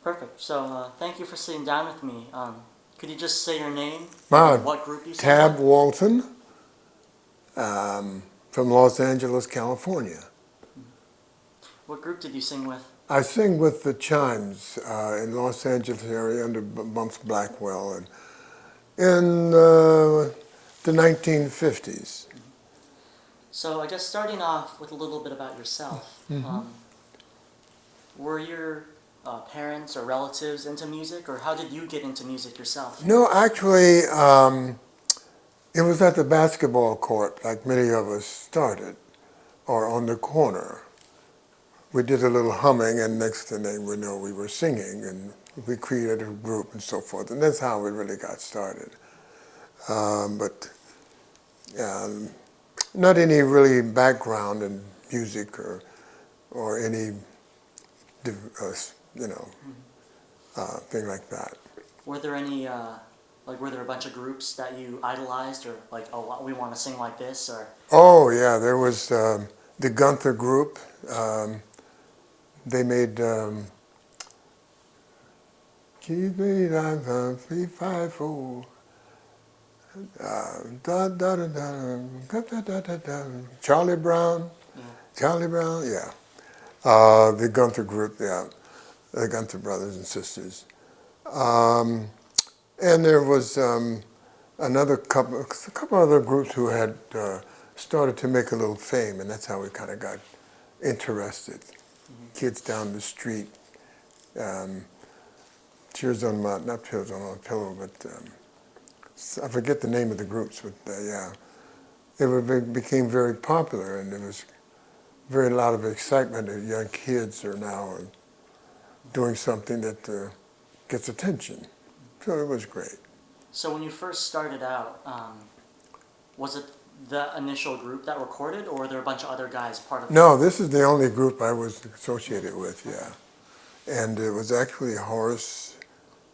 Perfect. So thank you for sitting down with me. Could you just say your name and Wow, what group you sing Tab with? Walton from Los Angeles, California. What group did you sing with? I sing with the Chimes in Los Angeles area under Bumps Blackwell and in the 1950s. So I guess starting off with a little bit about yourself. Were your parents or relatives into music, or how did you get into music yourself? No, actually, it was at the basketball court, like many of us started, or on the corner. We did a little humming, and next thing we know, we were singing, and we created a group and so forth, and that's how we really got started. But not any really background in music or any, you know, thing like that. Were there any were there a bunch of groups that you idolized, or like, oh, we want to sing like this, or? Oh yeah, there was the Gunther group. They made Keep me like a 3-5-4. Da, da, da, da, da, da, da, da. Charlie Brown, Yeah. Charlie Brown, yeah. The Gunther group, yeah, the Gunther brothers and sisters. And there was a couple other groups who had started to make a little fame, and that's how we kind of got interested. Kids down the street, Tears on my, not Tears on my Pillow, but I forget the name of the groups, but yeah. Became very popular, and there was very lot of excitement that young kids are now doing something that gets attention. So it was great. So when you first started out, was it the initial group that recorded, or were there a bunch of other guys part of it? No, this is the only group I was associated with, yeah. And it was actually Horace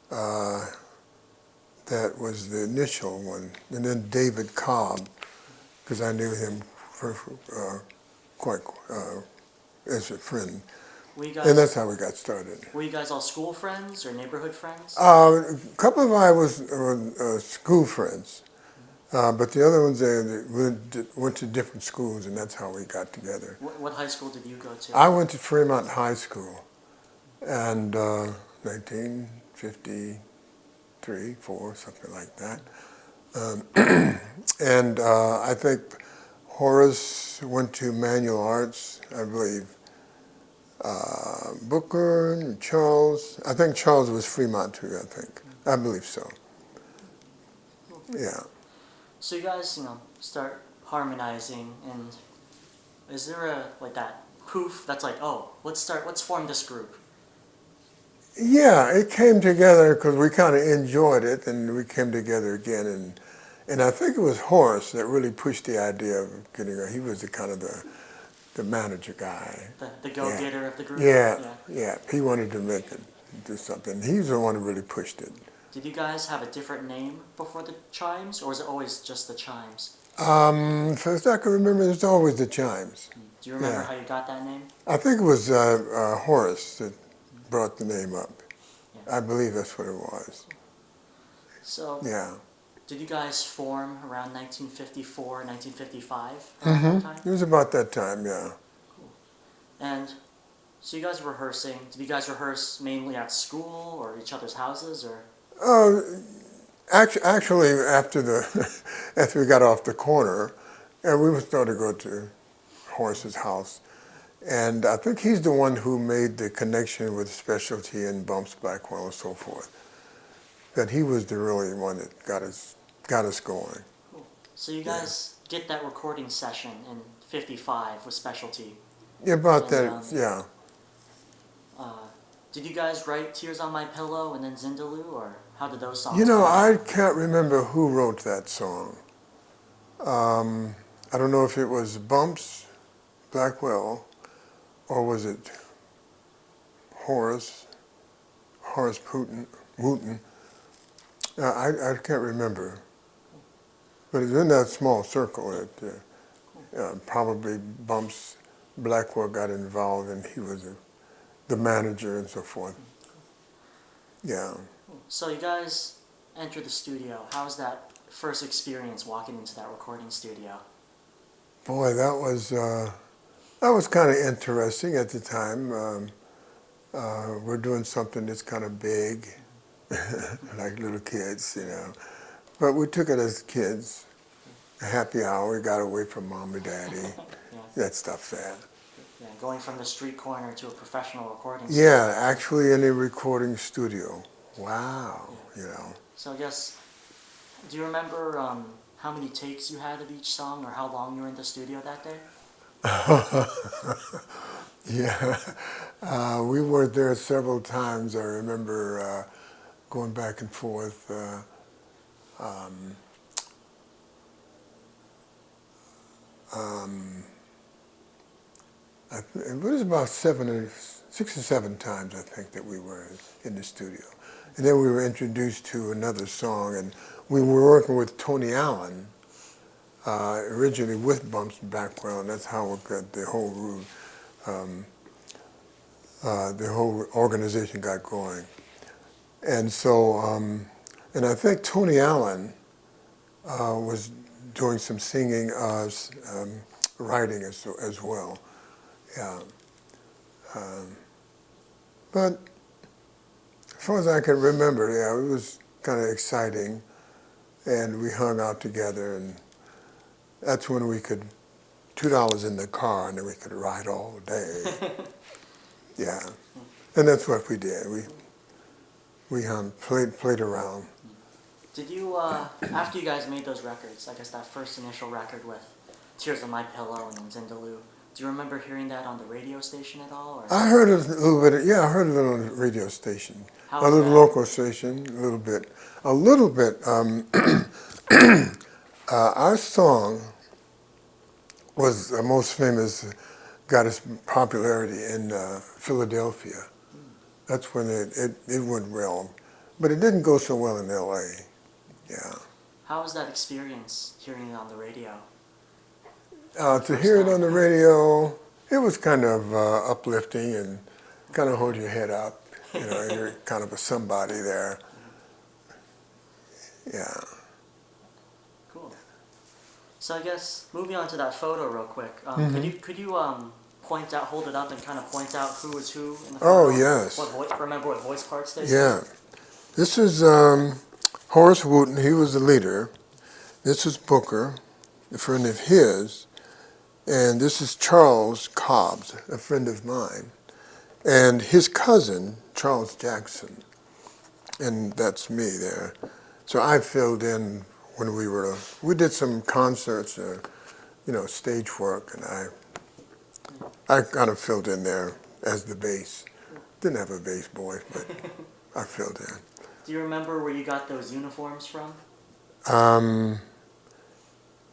that was the initial one, and then David Cobb, because I knew him for, quite as a friend. And that's how we got started. Were you guys all school friends or neighborhood friends? A couple of I was school friends, but the other ones they went to different schools, and that's how we got together. What high school did you go to? I went to Fremont High School, and 1953, 4, something like that. And I think Horace went to Manual Arts, I believe. Booker and Charles. I think Charles was Fremont too, I think. I believe so. Yeah. So you guys, start harmonizing, and is there that poof that's like, oh, let's form this group? Yeah, it came together because we kind of enjoyed it, and we came together again, and I think it was Horace that really pushed the idea of getting her. He was the kind of the manager guy. The go-getter of the group? Yeah. He wanted to do something. He was the one who really pushed it. Did you guys have a different name before the Chimes, or was it always just the Chimes? First I can remember, it was always the Chimes. Do you remember how you got that name? I think it was Horace that brought the name up. Yeah. I believe that's what it was. So, yeah. Did you guys form around 1954, 1955? It was about that time, yeah. Cool. And so you guys were rehearsing. Did you guys rehearse mainly at school or each other's houses, or? Actually, after we got off the corner, and we were starting to go to Horace's house, and I think he's the one who made the connection with Specialty and Bumps Blackwell and so forth. That he was the really one that got us going. Cool. So you guys get that recording session in '55 with Specialty. Yeah, about that. Yeah. Did you guys write Tears on My Pillow and then Zindaloo, or how did those songs I can't remember who wrote that song. I don't know if it was Bumps Blackwell, or was it Horace Wooten. I can't remember. But it's in that small circle that probably Bumps Blackwell got involved, and he was the manager and so forth. Yeah. So you guys enter the studio. How's that first experience walking into that recording studio? Boy, that was kind of interesting at the time. We're doing something that's kind of big, like little kids, you know. But we took it as kids. A happy hour, we got away from mom and daddy, Yeah. that stuff there. Yeah, going from the street corner to a professional recording Yeah, studio. actually in a recording studio. Wow, you know. So I guess, do you remember how many takes you had of each song or how long you were in the studio that day? Yeah, we were there several times. I remember going back and forth. Um, um, it was about 6 or 7 times, I think, that we were in the studio. And then we were introduced to another song, and we were working with Tony Allen, originally with Bump's background. That's how it got um, the whole organization got going. And so, and I think Tony Allen was doing some singing, writing as well. Yeah. But as far as I can remember, yeah, it was kind of exciting. And we hung out together, and that's when we could, $2 in the car, and then we could ride all day. Yeah. And that's what we did. We played around. Did you, after you guys made those records, I guess that first initial record with Tears on My Pillow and Zindaloo, do you remember hearing that on the radio station at all? Or? I heard it a little bit. Yeah, I heard it on the radio station, How a was little that? local station, a little bit. Our song was the most famous, got its popularity in Philadelphia. That's when it went well, but it didn't go so well in L.A. Yeah. How was that experience hearing it on the radio? To hear it on the radio, it was kind of uplifting and kind of hold your head up. You know, you're kind of a somebody there. Yeah. Cool. So I guess moving on to that photo real quick, could you point out, hold it up, and kind of point out who was who in the photo? Oh, yes. Remember what voice parts they Yeah. sang? This is Horace Wooten. He was the leader. This is Booker, a friend of his. And this is Charles Cobbs, a friend of mine. And his cousin, Charles Jackson. And that's me there. So I filled in when we did some concerts, stage work, and I kind of filled in there as the bass. Didn't have a bass voice, but I filled in. Do you remember where you got those uniforms from?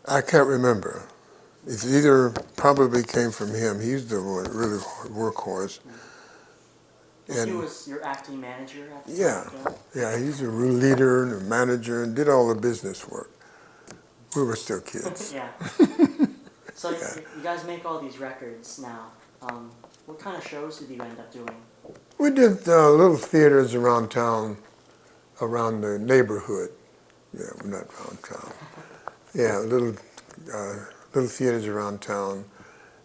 I can't remember. It either probably came from him. He's the one, really workhorse. He was your acting manager at the Yeah, time? yeah, he's a real leader and a manager and did all the business work. We were still kids. Yeah. So you guys make all these records now. What kind of shows did you end up doing? We did little theaters around town, around the neighborhood. Yeah, not around town. Yeah, little theaters around town.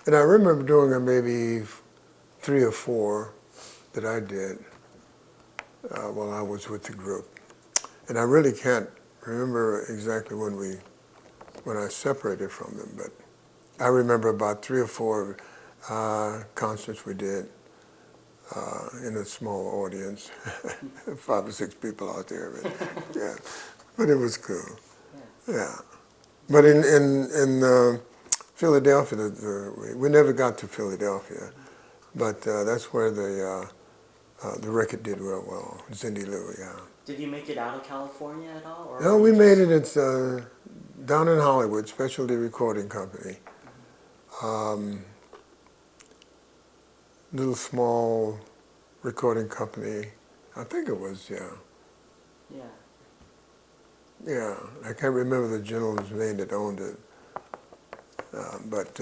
And I remember doing maybe 3 or 4 that I did while I was with the group. And I really can't remember exactly when I separated from them, but I remember about 3 or 4 concerts we did in a small audience, 5 or 6 people out there. But, yeah, but it was cool. Yeah, but in Philadelphia, we never got to Philadelphia, but that's where the record did real well. Zindaloo, yeah. Did you make it out of California at all? Or No, we made it. It's down in Hollywood, Specialty Recording Company. Little small recording company. I think it was, yeah. Yeah. Yeah, I can't remember the gentleman's name that owned it. But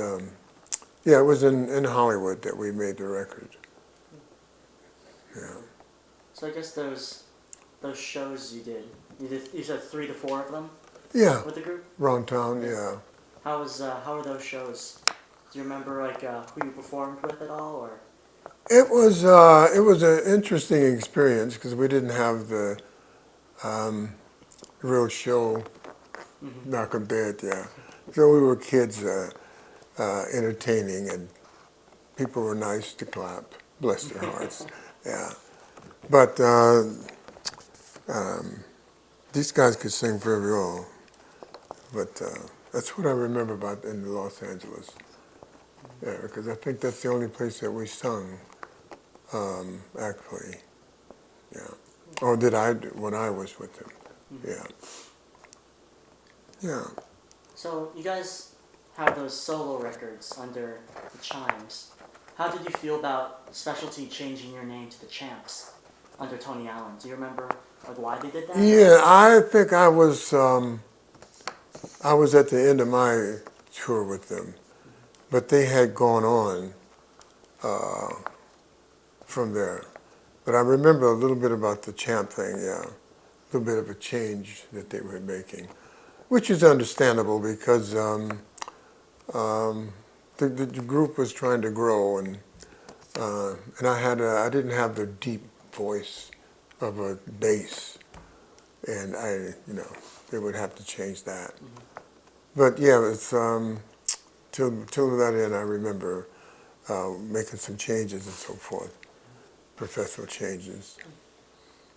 yeah, it was in Hollywood that we made the record. Yeah. So I guess those those shows you did. You said 3 to 4 of them Yeah, with the group. around town, yeah. How were those shows? Do you remember like who you performed with at all, or? It was an interesting experience because we didn't have the real show Mm-hmm. knock 'em dead, yeah. So we were kids entertaining, and people were nice to clap, bless their hearts, yeah. But these guys could sing very well, but that's what I remember about in Los Angeles. Yeah, because I think that's the only place that we sung, actually, yeah. Or did I, when I was with them, Mm-hmm. yeah. Yeah. So you guys have those solo records under the Chimes. How did you feel about Specialty changing your name to the Champs under Tony Allen? Do you remember like why they did that? Yeah, I think I was at the end of my tour with them, but they had gone on from there. But I remember a little bit about the champ thing, yeah, a little bit of a change that they were making, which is understandable because the group was trying to grow, and I didn't have the deep voice of a bass, and they would have to change that. But yeah, it's till that end, I remember making some changes and so forth, professional changes.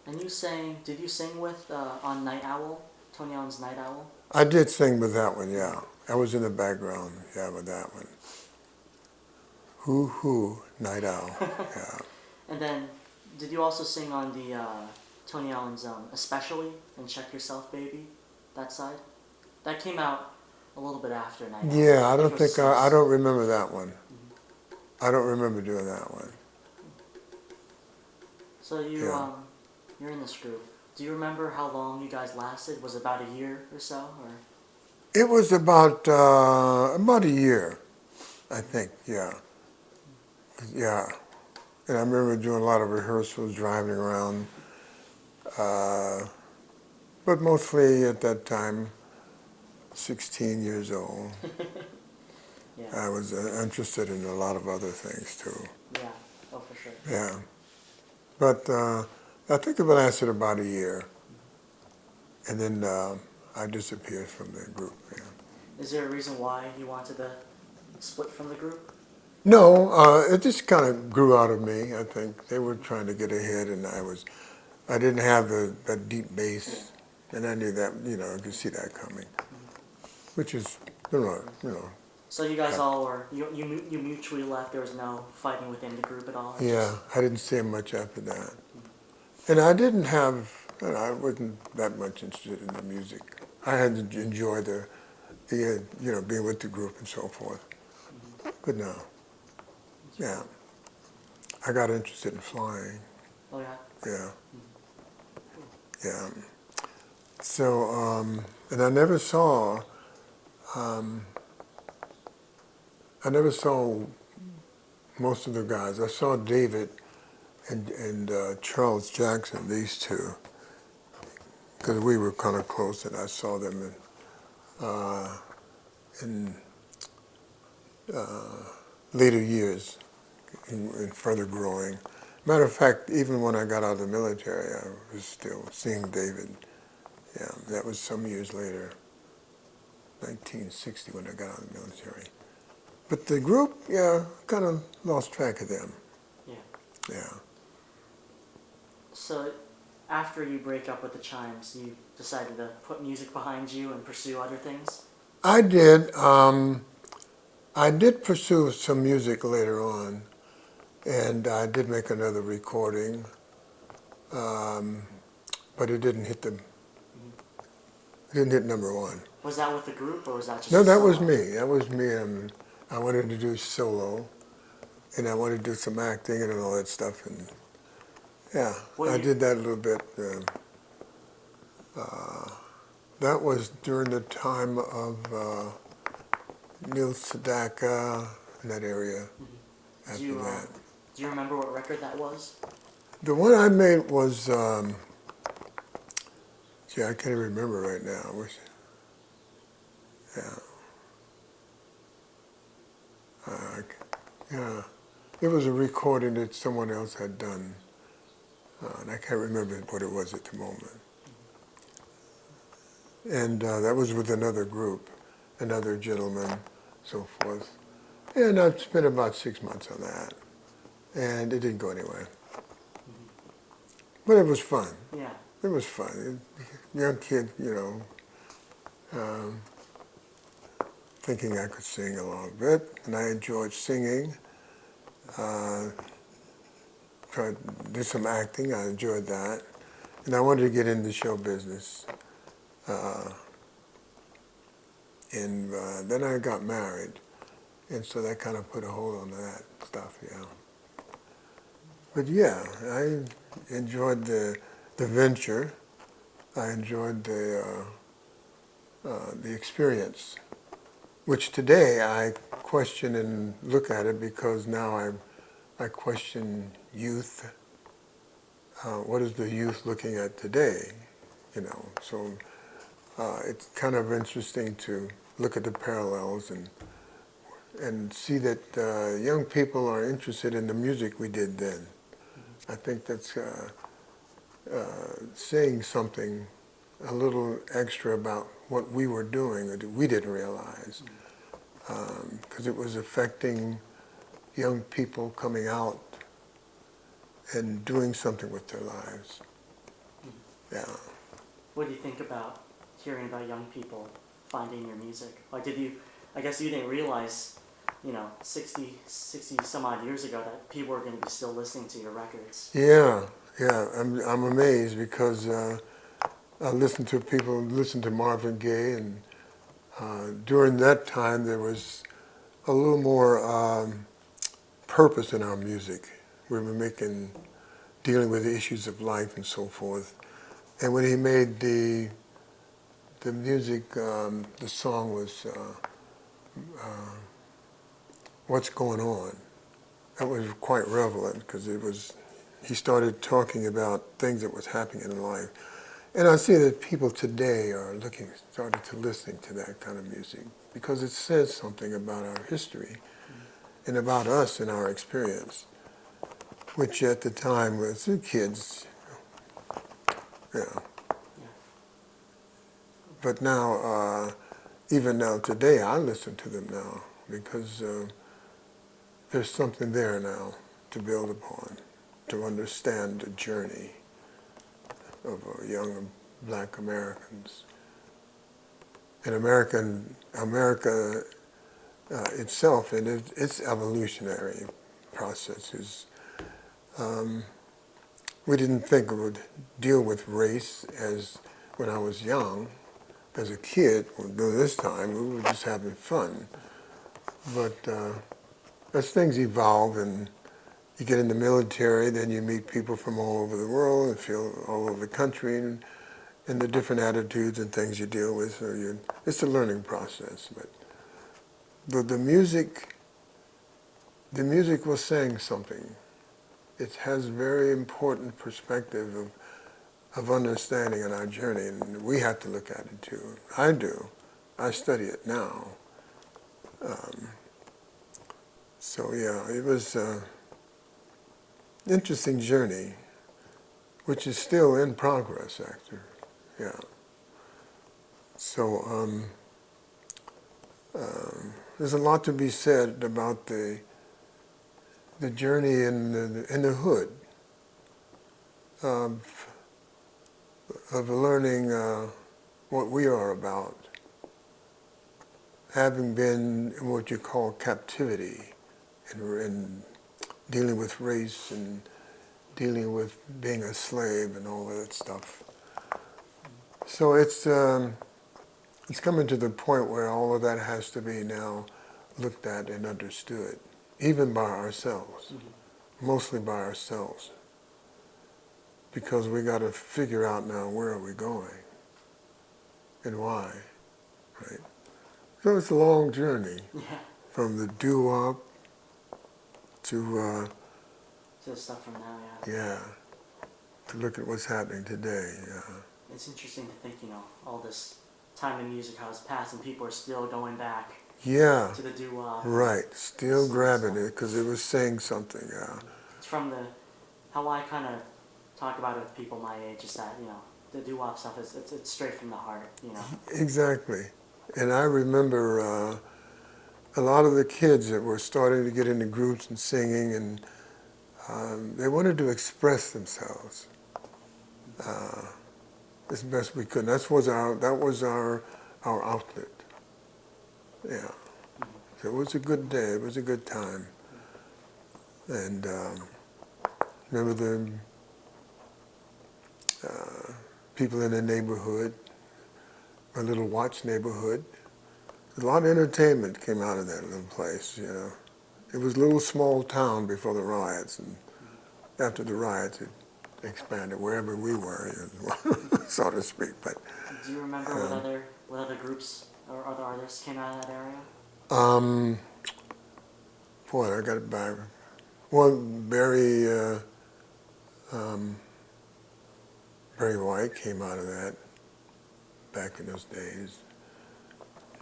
And did you sing with on Night Owl, Tony Allen's Night Owl? I did sing with that one, yeah. I was in the background, yeah, with that one. Hoo hoo, Night Owl, yeah. And then, did you also sing on the Tony Allen's Especially and Check Yourself Baby, that side? That came out a little bit after Night Owl. Yeah, I it don't remember that one. Mm-hmm. I don't remember doing that one. So you're in this group. Do you remember how long you guys lasted? Was it about a year or so, or? It was about a year, I think, yeah. Yeah. And I remember doing a lot of rehearsals, driving around. But mostly at that time, 16 years old. Yeah. I was interested in a lot of other things too. Yeah. Oh, for sure. Yeah. But I think it lasted about a year. And then I disappeared from the group. Yeah. Is there a reason why you wanted to split from the group? No, it just kind of grew out of me, I think. They were trying to get ahead, and I didn't have that deep bass, and I knew that, I could see that coming, which is, So you guys all were, you mutually left, there was no fighting within the group at all? yeah, I didn't see him much after that. And I wasn't that much interested in the music. I had to enjoy the being with the group and so forth. But no, yeah, I got interested in flying. Oh yeah? Yeah. Yeah. So, and I never saw most of the guys. I saw David and Charles Jackson, these two, because we were kind of close, and I saw them in later years, in further growing. Matter of fact, even when I got out of the military, I was still seeing David. Yeah, that was some years later, 1960, when I got out of the military. But the group, yeah, kind of lost track of them. Yeah. Yeah. So after you break up with the Chimes, you decided to put music behind you and pursue other things? I did. I did pursue some music later on, and I did make another recording, but it didn't hit number one. Was that with the group or was that just No, that solo? was me. That was me. I wanted to do solo, and I wanted to do some acting and all that stuff, and yeah, I did that a little bit. That was during the time of Neil Sedaka in that area. Mm-hmm. After that. Do you remember what record that was? The one I made was Gee, I can't remember right now. I wish, yeah. Uh, yeah. It was a recording that someone else had done, and I can't remember what it was at the moment. And that was with another group, another gentleman, so forth. And I spent about 6 months on that, and it didn't go anywhere. But it was fun. Yeah. It was fun. Young kid, you know, thinking I could sing a little bit, and I enjoyed singing. Tried to do some acting. I enjoyed that, and I wanted to get into show business. And then I got married, and so that kind of put a hold on that stuff. Yeah. But yeah, I enjoyed the venture. I enjoyed the experience, which today I question and look at it because now I question youth. What is the youth looking at today? You know, so it's kind of interesting to look at the parallels and see that young people are interested in the music we did then. I think that's saying something a little extra about what we were doing that we didn't realize, because it was affecting young people coming out and doing something with their lives. Yeah. What do you think about hearing about young people finding your music? Like, I guess you didn't realize, 60 some odd years ago that people were going to be still listening to your records. Yeah, yeah. I'm amazed because I listened to Marvin Gaye, and during that time there was a little more purpose in our music. We were dealing with the issues of life and so forth. And when he made the music, the song was "What's Going On." That was quite relevant because he started talking about things that was happening in life. And I see that people today are starting to listen to that kind of music because it says something about our history and about us and our experience, which at the time was the kids, yeah. Yeah. But now, even now today, I listen to them now because there's something there now to build upon, to understand the journey of young black Americans. And America itself and its evolutionary processes. We didn't think it would deal with race as when I was young. As a kid, during this time, we were just having fun. But as things evolve and you get in the military, then you meet people from all over the world and feel all over the country and the different attitudes and things you deal with. So it's a learning process. But the music was saying something. It has very important perspective of understanding in our journey, and we have to look at it too. I do. I study it now. So yeah, it was an interesting journey, which is still in progress, actually. Yeah. So there's a lot to be said about the journey in the hood of learning what we are about, having been in what you call captivity, and dealing with race and dealing with being a slave and all of that stuff. So it's coming to the point where all of that has to be now looked at and understood, even by ourselves, mostly by ourselves, because we got to figure out now where are we going and why, right? So it's a long journey from the Doo-Wop to the stuff from now, yeah, to look at what's happening today. Yeah. It's interesting to think, all this time in music, how it's passed, and people are still going back Yeah, to the doo-wop. right. Still grabbing stuff. it because it was saying something. It's from how I kind of talk about it with people my age is that, the doo-wop stuff it's straight from the heart. Exactly. And I remember a lot of the kids that were starting to get into groups and singing, and they wanted to express themselves as best we could. That was our outlet. Yeah. So it was a good day. It was a good time. And remember the people in the neighborhood, my little Watts neighborhood. A lot of entertainment came out of that little place. It was a little small town before the riots, and after the riots, it expanded wherever we were, so to speak. But do you remember what other groups or other artists came out of that area? Boy, I got it back. Well, Barry White came out of that back in those days,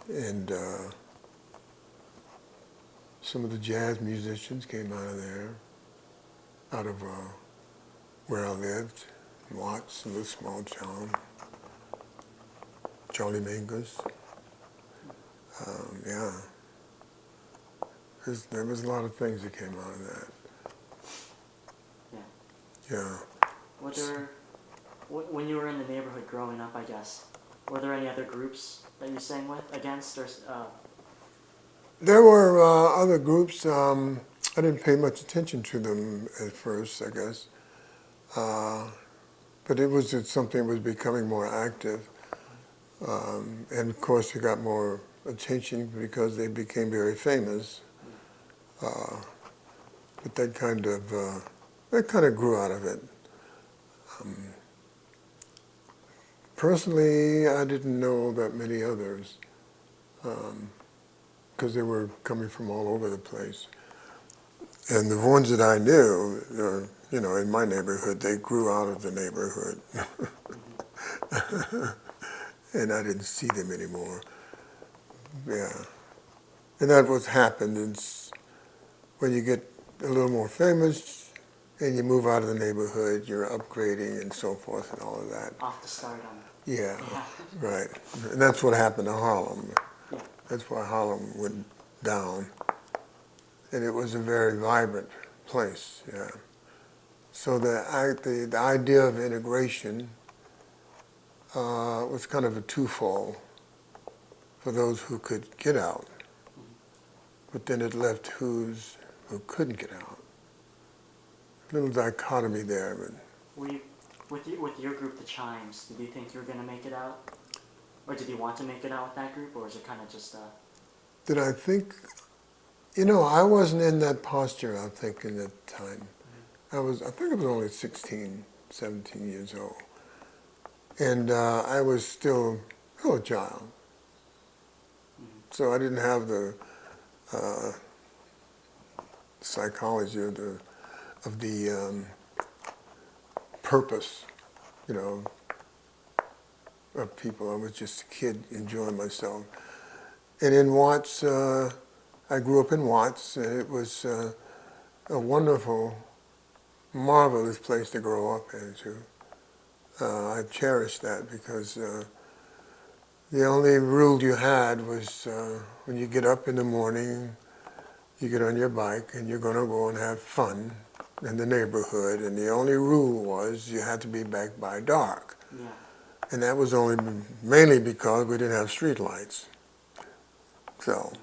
and some of the jazz musicians came out of there, out of where I lived, Watts, a little small town. Charlie Mingus. Yeah. There was a lot of things that came out of that. Yeah. Yeah. When you were in the neighborhood growing up, I guess, were there any other groups that you sang with, against, or? There were other groups. I didn't pay much attention to them at first, I guess. But it's something that was becoming more active. And of course, it got more attention because they became very famous. But that kind of grew out of it. Personally, I didn't know that many others because they were coming from all over the place. And the ones that I knew, in my neighborhood, they grew out of the neighborhood. And I didn't see them anymore. Yeah. And that what's happened is when you get a little more famous and you move out of the neighborhood, you're upgrading and so forth and all of that. Off the stardom. Yeah, right. And that's what happened to Harlem. Yeah. That's why Harlem went down. And it was a very vibrant place, yeah. So the idea of integration was kind of a twofold for those who could get out, but then it left who couldn't get out. A little dichotomy there. But with your group, the Chimes, did you think you were going to make it out? Or did you want to make it out with that group, or was it kind of just Did I think? I wasn't in that posture, I think, in that time. I think I was only 16, 17 years old. And I was still a child. So I didn't have the psychology of the purpose, of people. I was just a kid enjoying myself. And in Watts, I grew up in Watts, and it was a wonderful, marvelous place to grow up into. I cherished that because the only rule you had was when you get up in the morning, you get on your bike and you're going to go and have fun in the neighborhood, and the only rule was you had to be back by dark. yeah. And that was mainly because we didn't have street lights. So,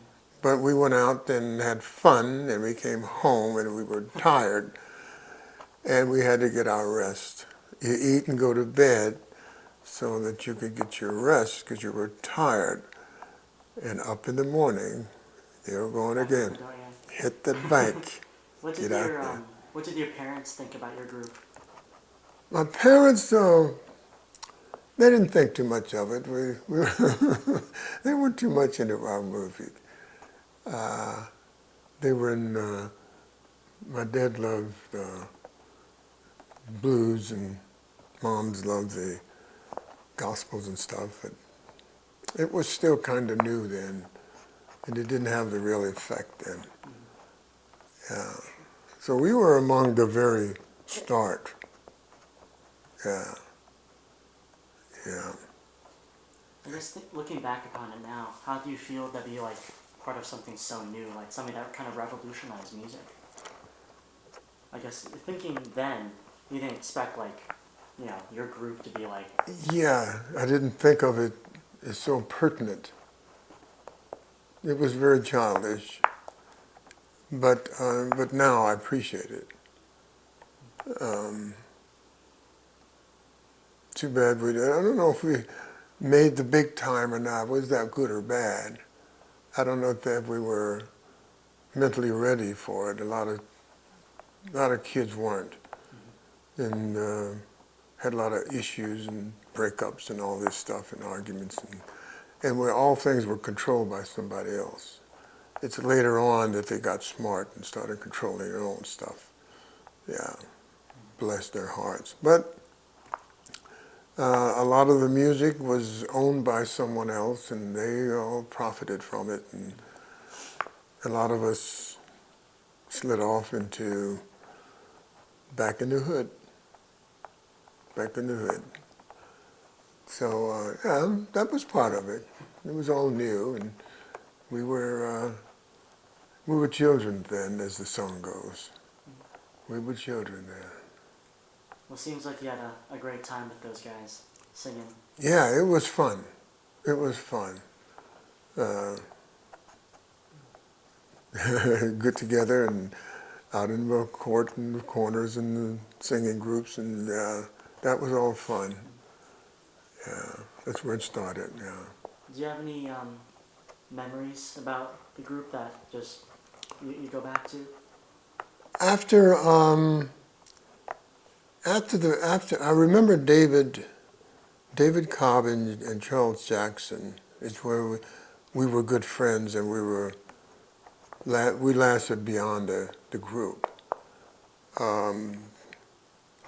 but we went out and had fun, and we came home and we were tired, and we had to get our rest. You eat and go to bed so that you could get your rest because you were tired. And up in the morning, they were going again. Hit the bank. What did your parents think about your group? My parents, they didn't think too much of it. They weren't too much into our music. They were in. My dad loved blues, and Mom's loved the gospels and stuff. But it was still kind of new then, and it didn't have the real effect then. Yeah. So we were among the very start. Yeah. Yeah. I guess looking back upon it now, how do you feel to be like part of something so new, like something that kind of revolutionized music? I guess thinking then, you didn't expect like, you know, your group to be like. Yeah, I didn't think of it as so pertinent. It was very childish, but now I appreciate it. Too bad I don't know if we made the big time or not. Was that good or bad? I don't know if we were mentally ready for it. A lot of kids weren't, and had a lot of issues and breakups and all this stuff and arguments, and where all things were controlled by somebody else. It's later on that they got smart and started controlling their own stuff. Yeah, bless their hearts. But a lot of the music was owned by someone else, and they all profited from it. And a lot of us slid off into back in the hood. So yeah, that was part of it. It was all new, and we were children then, as the song goes. We were children then. Well, it seems like you had a great time with those guys singing. Yeah, it was fun. It was fun. Get together and out in the court and the corners and the singing groups, and that was all fun. Yeah, that's where it started. Yeah. Do you have any memories about the group that just you go back to? After I remember David Cobb and Charles Jackson. It's where we were good friends, and we lasted beyond the group.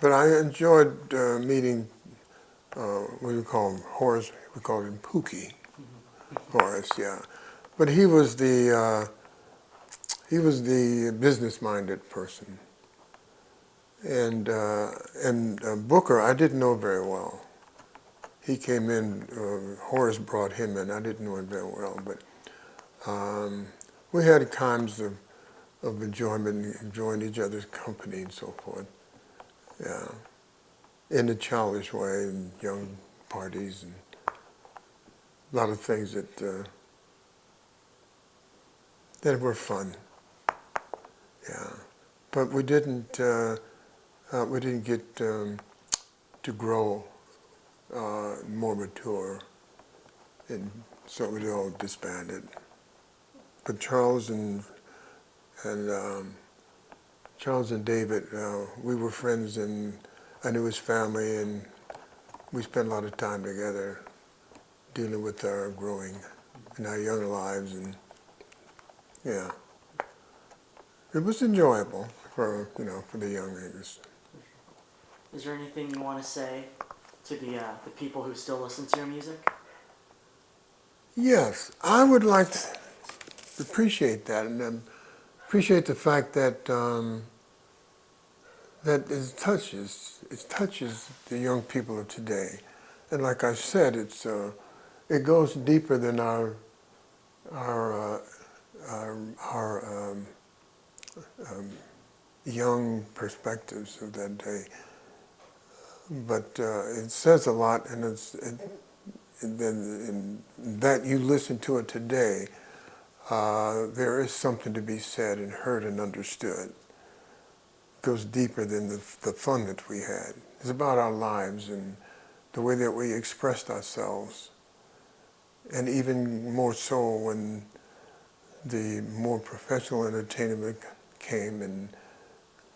But I enjoyed meeting what do you call him? Horace. We called him Pookie. Horace, yeah. But he was the business-minded person. And Booker, I didn't know very well. He came in, Horace brought him in. I didn't know him very well, but we had times of enjoyment, enjoying each other's company and so forth. Yeah, in a childish way, and young parties, and a lot of things that were fun. Yeah, but we didn't get to grow more mature, and so we all disbanded. But Charles and David, we were friends, and I knew his family, and we spent a lot of time together dealing with our growing in our young lives, and yeah, it was enjoyable for the young ages. Is there anything you want to say to the people who still listen to your music? Yes, I would like to appreciate that, and appreciate the fact that that it touches the young people of today, and like I said, it goes deeper than our young perspectives of that day. But it says a lot, and then that you listen to it today, there is something to be said and heard and understood. It goes deeper than the fun that we had. It's about our lives and the way that we expressed ourselves, and even more so when the more professional entertainment came and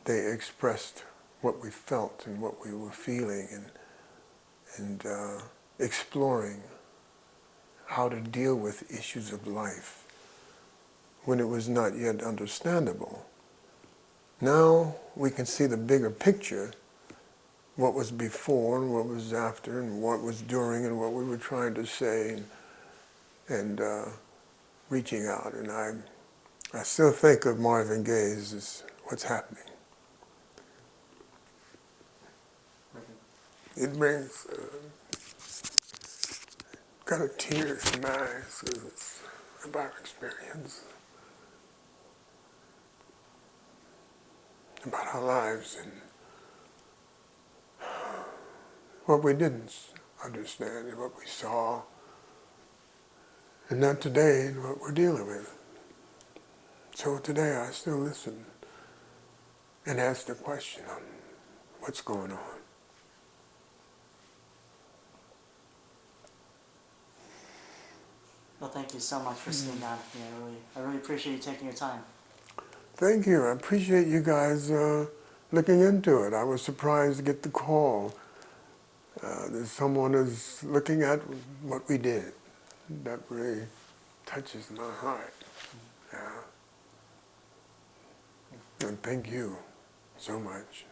they expressed what we felt and what we were feeling, and exploring how to deal with issues of life when it was not yet understandable. Now we can see the bigger picture, what was before and what was after and what was during and what we were trying to say and reaching out. And I still think of Marvin Gaye's as what's happening. It brings kind of tears to my eyes because it's of our experience, about our lives and what we didn't understand and what we saw, and not today and what we're dealing with. So today I still listen and ask the question on what's going on. Well, thank you so much for sitting down with me. I really appreciate you taking your time. Thank you. I appreciate you guys looking into it. I was surprised to get the call. That someone is looking at what we did. That really touches my heart. Yeah. And thank you so much.